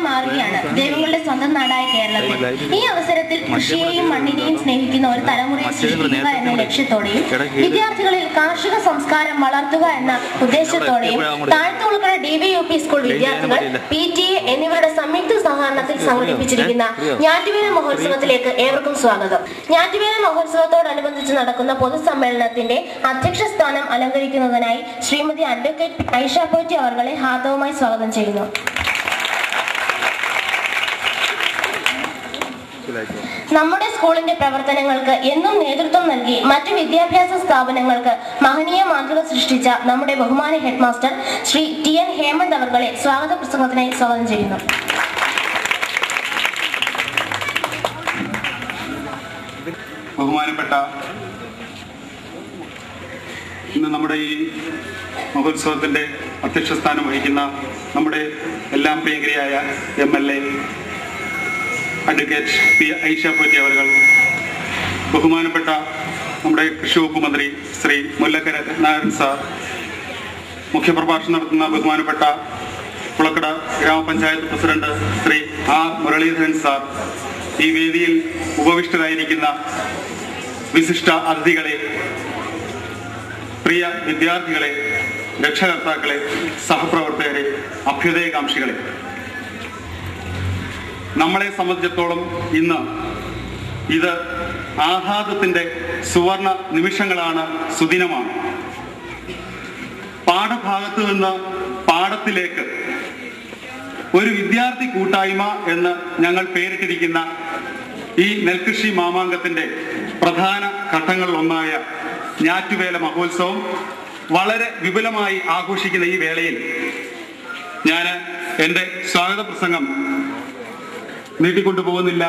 മാറുകയാണ് ദൈവങ്ങളുടെ സ്വന്തം നാടായ കേരളത്തിൽ. ഈ അവസരത്തിൽ കൃഷിയെയും മണ്ണിനെയും സ്നേഹിക്കുന്ന ഒരു തലമുറയെ സൃഷ്ടിക്കുക എന്ന ലക്ഷ്യത്തോടെയും വിദ്യാർത്ഥികളിൽ കാർഷിക സംസ്കാരം വളർത്തുക എന്ന ഉദ്ദേശത്തോടെയും താഴ്ത്തുൾക്കര DVUP സ്കൂൾ വിദ്യാർത്ഥികൾ, PTA എന്നിവരുടെ സംയുക്ത സഹകരണത്തിൽ സംഘടിപ്പിച്ചിരിക്കുന്ന ഞാറ്റുവേല മഹോത്സവത്തിലേക്ക് ഏവർക്കും സ്വാഗതം. ഞാറ്റുവേല മഹോത്സവത്തോടനുബന്ധിച്ച് നടക്കുന്ന പൊതുസമ്മേളനത്തിന്റെ അധ്യക്ഷ സ്ഥാനം അലങ്കരിക്കുന്നതിനായി ശ്രീമതി അഡ്വക്കേറ്റ് ഐഷ പോറ്റി അവരെ ഹാർദവമായി സ്വാഗതം ചെയ്യുന്നു. നമ്മുടെ സ്കൂളിന്റെ പ്രവർത്തനങ്ങൾക്ക് എന്നും നേതൃത്വം നൽകി മറ്റു വിദ്യാഭ്യാസ സ്ഥാപനങ്ങൾക്ക് മഹനീയ മാതൃക സൃഷ്ടിച്ച നമ്മുടെ ബഹുമാന headmaster Shri TN Hemanth അവരെ സ്വാഗത പ്രസംഗത്തിനായി സ്വാഗതം ചെയ്യുന്നു. ബഹുമാനപ്പെട്ട ഇന്ന് നമ്മുടെ ഈ മഹോത്സവത്തിന്റെ അധ്യക്ഷ സ്ഥാനം വഹിക്കുന്ന നമ്മുടെ എല്ലാം പ്രിയങ്കരിയായ MLA അഡ്വക്കേറ്റ് ഐഷ പോറ്റി അവർ, ബഹുമാനപ്പെട്ട നമ്മുടെ കൃഷി വകുപ്പ് മന്ത്രി ശ്രീ മുല്ലക്കര നാരായണൻ സാർ, മുഖ്യപ്രഭാഷണം നടത്തുന്ന ബഹുമാനപ്പെട്ട കുളക്കട ഗ്രാമപഞ്ചായത്ത് president Shri R Muraleedharan sir, ഈ വേദിയിൽ ഉപവിഷ്ടരായിരിക്കുന്ന വിശിഷ്ട അതിഥികളെ, പ്രിയ വിദ്യാർത്ഥികളെ, രക്ഷകർത്താക്കളെ, സഹപ്രവർത്തകരെ, അഭ്യുദയകാംക്ഷികളെ, നമ്മളെ സംബന്ധിച്ചിടത്തോളം ഇന്ന് ഇത് ആഹ്ലാദത്തിന്റെ സുവർണ നിമിഷങ്ങളാണ്, സുദിനമാണ്. പാഠഭാഗത്ത് നിന്ന് പാഠത്തിലേക്ക് ഒരു വിദ്യാർത്ഥി കൂട്ടായ്മ എന്ന് ഞങ്ങൾ പേരിട്ടിരിക്കുന്ന ഈ നെൽകൃഷി മാമാങ്കത്തിന്റെ പ്രധാന ഘട്ടങ്ങളിലൊന്നായ ഞാറ്റുവേല മഹോത്സവം വളരെ വിപുലമായി ആഘോഷിക്കുന്ന ഈ വേളയിൽ ഞാൻ എൻ്റെ സ്വാഗത പ്രസംഗം നീട്ടിക്കൊണ്ടു പോകുന്നില്ല.